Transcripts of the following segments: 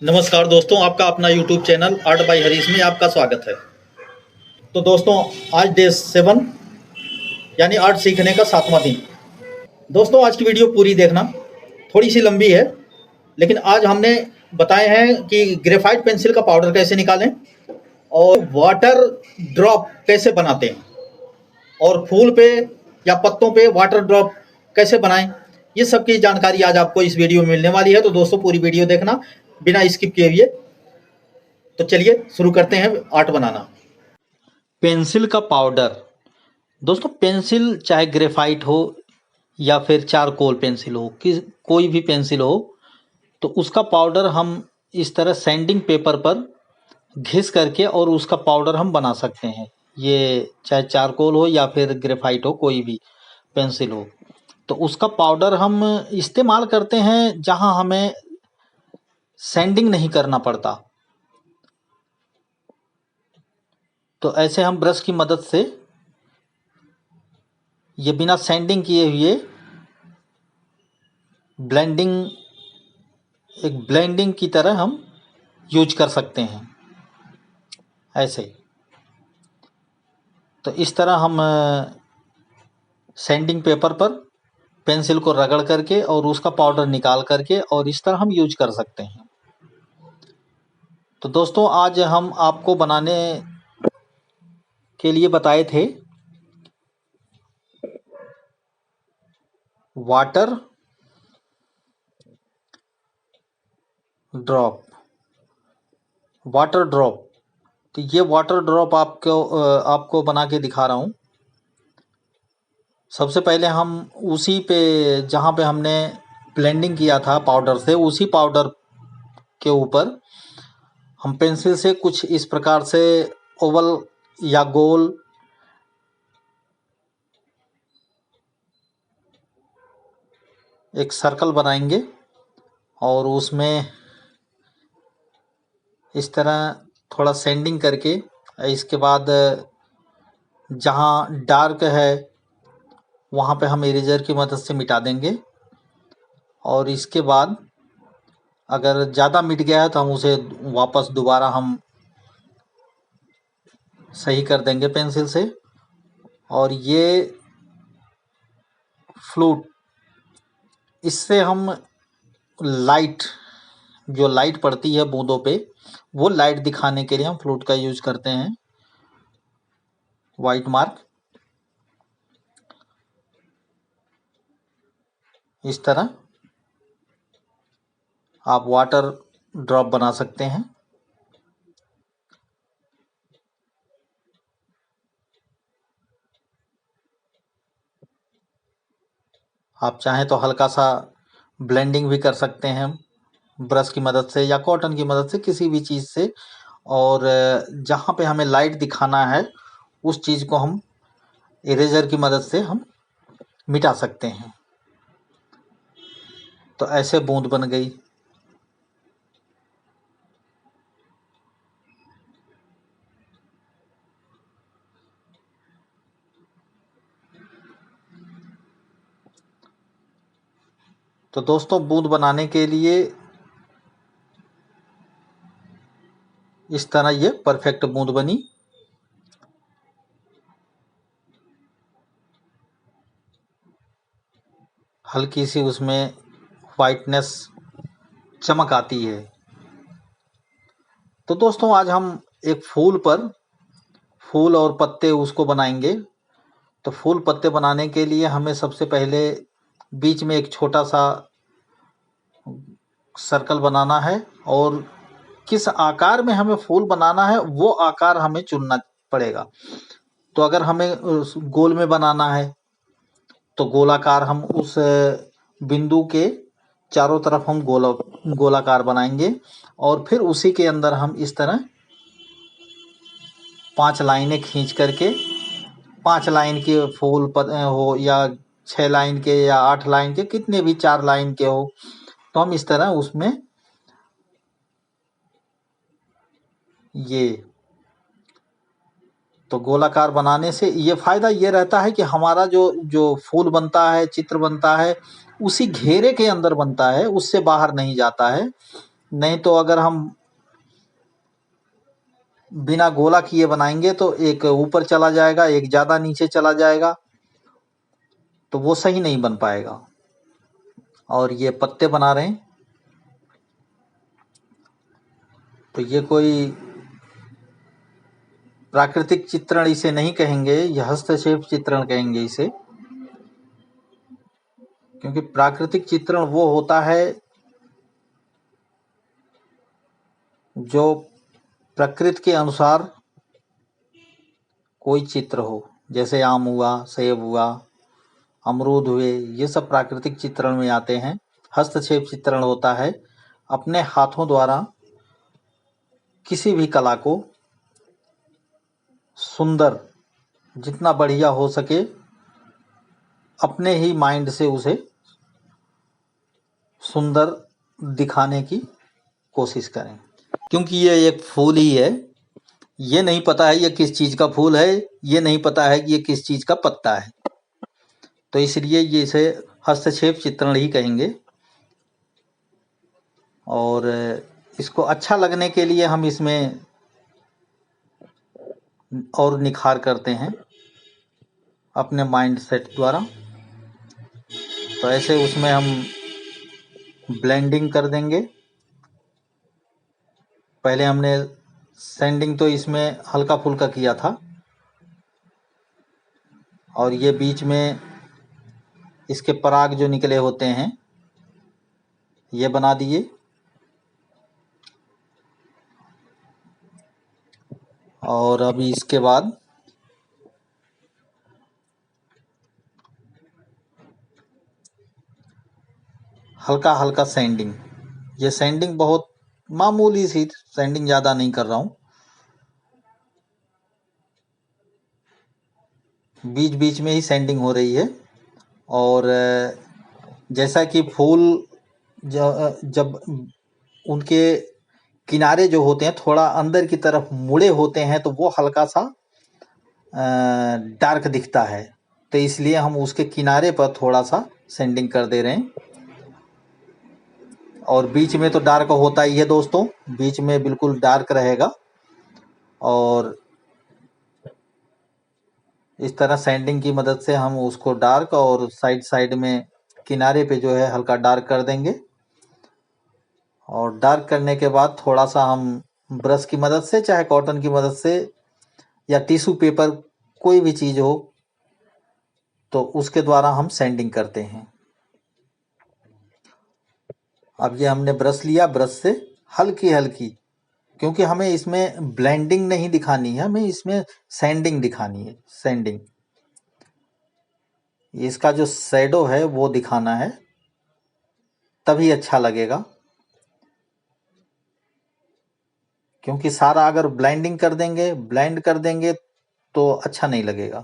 नमस्कार दोस्तों, आपका अपना YouTube channel art bye Harish में आपका स्वागत है। तो दोस्तों, आज डे 7 यानी आर्ट सीखने का 7वां दिन। दोस्तों, आज की वीडियो पूरी देखना, थोड़ी सी लंबी है, लेकिन आज हमने बताए हैं कि ग्रेफाइट पेंसिल का पाउडर कैसे निकालें और वाटर ड्रॉप कैसे बनाते हैं और फूल पे या पत्तों पे वाटर ड्रॉप कैसे बनाएं। ये सब की जानकारी आज आपको इस वीडियो में मिलने वाली है। तो दोस्तों, पूरी वीडियो देखना बिना स्किप किए हुए। तो चलिए शुरू करते हैं आर्ट बनाना। पेंसिल का पाउडर। दोस्तों, पेंसिल चाहे ग्रेफाइट हो या फिर चारकोल पेंसिल हो, कोई भी पेंसिल हो, तो उसका पाउडर हम इस तरह सैंडिंग पेपर पर घिस करके और उसका पाउडर हम बना सकते हैं। ये चाहे चारकोल हो या फिर ग्रेफाइट हो, कोई भी पेंसिल हो, तो उसका पाउडर हम इस्तेमाल करते हैं जहां हमें सैंडिंग नहीं करना पड़ता। तो ऐसे हम ब्रश की मदद से ये बिना सैंडिंग किए हुए एक ब्लेंडिंग की तरह हम यूज कर सकते हैं। ऐसे तो इस तरह हम सैंडिंग पेपर पर पेंसिल को रगड़ करके और उसका पाउडर निकाल करके और इस तरह हम यूज कर सकते हैं। तो दोस्तों, आज हम आपको बनाने के लिए बताए थे वाटर ड्रॉप। तो ये वाटर ड्रॉप आपको बना के दिखा रहा हूँ। सबसे पहले हम उसी पे जहाँ पे हमने ब्लेंडिंग किया था पाउडर से, उसी पाउडर के ऊपर हम पेंसिल से कुछ इस प्रकार से ओवल या गोल एक सर्कल बनाएंगे और उसमें इस तरह थोड़ा सैंडिंग करके, इसके बाद जहाँ डार्क है वहाँ पे हम इरेजर की मदद से मिटा देंगे और इसके बाद अगर ज़्यादा मिट गया है तो हम उसे वापस दोबारा हम सही कर देंगे पेंसिल से। और ये फ्लूट, इससे हम जो लाइट पड़ती है बूंदों पे, वो लाइट दिखाने के लिए हम फ्लूट का यूज करते हैं। वाइट मार्क इस तरह आप वाटर ड्रॉप बना सकते हैं। आप चाहें तो हल्का सा ब्लेंडिंग भी कर सकते हैं ब्रश की मदद से या कॉटन की मदद से, किसी भी चीज़ से। और जहाँ पे हमें लाइट दिखाना है उस चीज़ को हम इरेजर की मदद से हम मिटा सकते हैं। तो ऐसे बूंद बन गई। तो दोस्तों, बूंद बनाने के लिए इस तरह ये परफेक्ट बूंद बनी। हल्की सी उसमें वाइटनेस, चमक आती है। तो दोस्तों, आज हम एक फूल और पत्ते उसको बनाएंगे। तो फूल पत्ते बनाने के लिए हमें सबसे पहले बीच में एक छोटा सा सर्कल बनाना है और किस आकार में हमें फूल बनाना है वो आकार हमें चुनना पड़ेगा। तो अगर हमें उस गोल में बनाना है तो गोलाकार हम उस बिंदु के चारों तरफ हम गोलाकार बनाएंगे और फिर उसी के अंदर हम इस तरह 5 लाइनें खींच करके, 5 लाइन के फूल हो या 6 लाइन के या 8 लाइन के, कितने भी 4 लाइन के हो, तो हम इस तरह उसमें ये तो गोलाकार बनाने से ये फायदा ये रहता है कि हमारा जो जो फूल बनता है, चित्र बनता है, उसी घेरे के अंदर बनता है, उससे बाहर नहीं जाता है। नहीं तो अगर हम बिना गोला किए बनाएंगे तो एक ऊपर चला जाएगा, एक ज़्यादा नीचे चला जाएगा, तो वो सही नहीं बन पाएगा। और ये पत्ते बना रहे हैं, तो ये कोई प्राकृतिक चित्रण इसे नहीं कहेंगे, यह हस्तक्षेप चित्रण कहेंगे इसे। क्योंकि प्राकृतिक चित्रण वो होता है जो प्रकृति के अनुसार कोई चित्र हो, जैसे आम हुआ, सेब हुआ, अमरूद हुए, ये सब प्राकृतिक चित्रण में आते हैं। हस्तक्षेप चित्रण होता है अपने हाथों द्वारा किसी भी कला को सुंदर, जितना बढ़िया हो सके, अपने ही माइंड से उसे सुंदर दिखाने की कोशिश करें। क्योंकि ये एक फूल ही है, ये नहीं पता है ये किस चीज़ का फूल है, ये नहीं पता है कि ये किस चीज़ का पत्ता है, तो इसलिए ये इसे हस्तक्षेप चित्रण ही कहेंगे। और इसको अच्छा लगने के लिए हम इसमें और निखार करते हैं अपने माइंड सेट द्वारा। तो ऐसे उसमें हम ब्लेंडिंग कर देंगे। पहले हमने सैंडिंग तो इसमें हल्का फुल्का किया था, और ये बीच में इसके पराग जो निकले होते हैं ये बना दिए। और अभी इसके बाद हल्का हल्का सैंडिंग, ये सैंडिंग बहुत मामूली सी सैंडिंग, ज़्यादा नहीं कर रहा हूँ। बीच बीच में ही सैंडिंग हो रही है। और जैसा कि फूल जब उनके किनारे जो होते हैं थोड़ा अंदर की तरफ मुड़े होते हैं तो वो हल्का सा डार्क दिखता है, तो इसलिए हम उसके किनारे पर थोड़ा सा सैंडिंग कर दे रहे हैं। और बीच में तो डार्क होता ही है दोस्तों, बीच में बिल्कुल डार्क रहेगा। और इस तरह सैंडिंग की मदद से हम उसको डार्क, और साइड साइड में किनारे पे जो है हल्का डार्क कर देंगे। और डार्क करने के बाद थोड़ा सा हम ब्रश की मदद से, चाहे कॉटन की मदद से या टिश्यू पेपर, कोई भी चीज़ हो, तो उसके द्वारा हम सैंडिंग करते हैं। अब ये हमने ब्रश लिया, ब्रश से हल्की हल्की, क्योंकि हमें इसमें ब्लेंडिंग नहीं दिखानी है, हमें इसमें सैंडिंग दिखानी है। सैंडिंग, इसका जो शैडो है वो दिखाना है, तभी अच्छा लगेगा। क्योंकि सारा अगर ब्लेंडिंग कर देंगे, ब्लेंड कर देंगे, तो अच्छा नहीं लगेगा।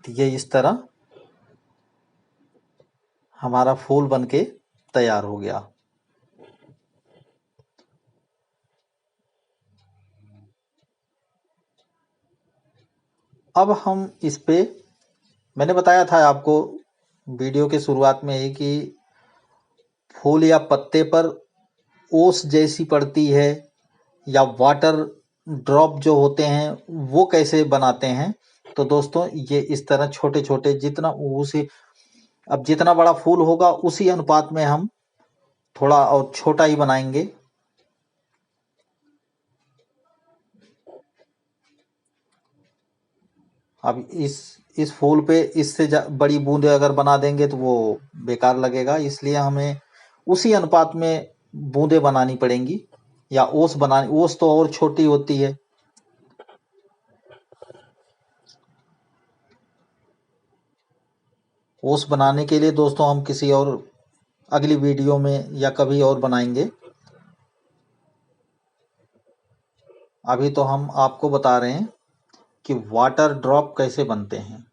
तो ये इस तरह हमारा फूल बनके तैयार हो गया। अब हम इस पे, मैंने बताया था आपको वीडियो के शुरुआत में ही कि फूल या पत्ते पर ओस जैसी पड़ती है, या वाटर ड्रॉप जो होते हैं वो कैसे बनाते हैं। तो दोस्तों ये इस तरह छोटे छोटे, जितना उसी, अब जितना बड़ा फूल होगा उसी अनुपात में हम थोड़ा और छोटा ही बनाएंगे। अब इस फूल पे इससे बड़ी बूंदे अगर बना देंगे तो वो बेकार लगेगा, इसलिए हमें उसी अनुपात में बूंदे बनानी पड़ेंगी, या ओस बनानी, ओस तो और छोटी होती है। ओस बनाने के लिए दोस्तों हम किसी और अगली वीडियो में या कभी और बनाएंगे। अभी तो हम आपको बता रहे हैं कि वाटर ड्रॉप कैसे बनते हैं।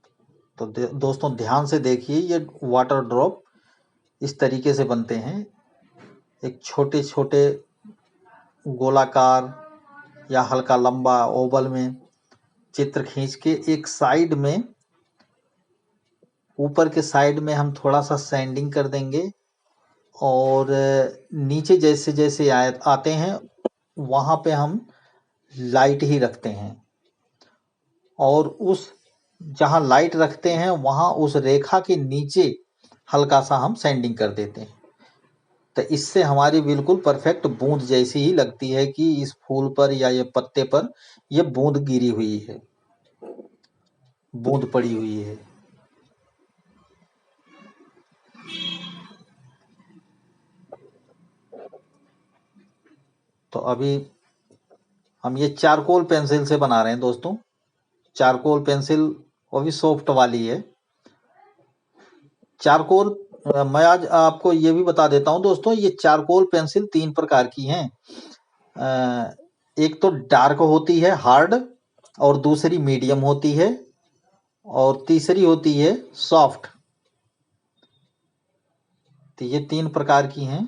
तो दोस्तों ध्यान से देखिए, ये वाटर ड्रॉप इस तरीके से बनते हैं। एक छोटे छोटे गोलाकार या हल्का लंबा ओवल में चित्र खींच के एक साइड में ऊपर के साइड में हम थोड़ा सा सैंडिंग कर देंगे और नीचे जैसे जैसे आते हैं वहाँ पे हम लाइट ही रखते हैं और उस जहाँ लाइट रखते हैं वहाँ उस रेखा के नीचे हल्का सा हम सैंडिंग कर देते हैं। तो इससे हमारी बिल्कुल परफेक्ट बूंद जैसी ही लगती है कि इस फूल पर या ये पत्ते पर ये बूंद गिरी हुई है, बूंद पड़ी हुई है। तो अभी हम ये चारकोल पेंसिल से बना रहे हैं दोस्तों। चारकोल पेंसिल वो भी सॉफ्ट वाली है। चारकोल मैं आज आपको ये भी बता देता हूं दोस्तों, ये चारकोल पेंसिल 3 प्रकार की हैं। एक तो डार्क होती है हार्ड, और दूसरी मीडियम होती है, और तीसरी होती है सॉफ्ट। तो ये 3 प्रकार की हैं।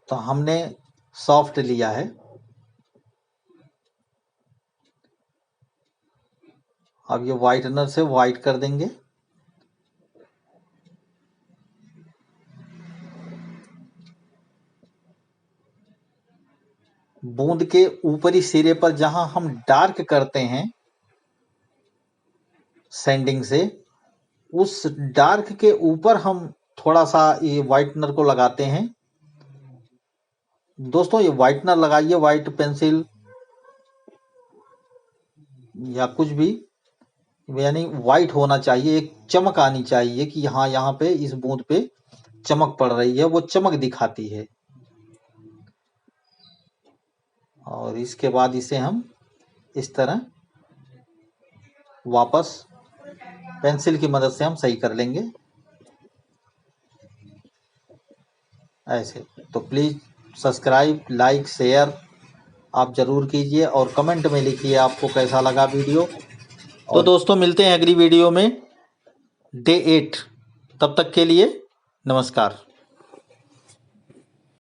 तो हमने सॉफ्ट लिया है। अब ये वाइटनर से वाइट कर देंगे। बूंद के ऊपरी सिरे पर जहां हम डार्क करते हैं सैंडिंग से, उस डार्क के ऊपर हम थोड़ा सा ये वाइटनर को लगाते हैं। दोस्तों ये वाइटनर लगाइए, वाइट पेंसिल या कुछ भी, यानी वाइट होना चाहिए, एक चमक आनी चाहिए कि हाँ यहाँ पे इस बूंद पे चमक पड़ रही है, वो चमक दिखाती है। और इसके बाद इसे हम इस तरह वापस पेंसिल की मदद से हम सही कर लेंगे ऐसे। तो प्लीज सब्सक्राइब, लाइक, शेयर आप जरूर कीजिए और कमेंट में लिखिए आपको कैसा लगा वीडियो। तो दोस्तों मिलते हैं अगली वीडियो में डे 8। तब तक के लिए नमस्कार।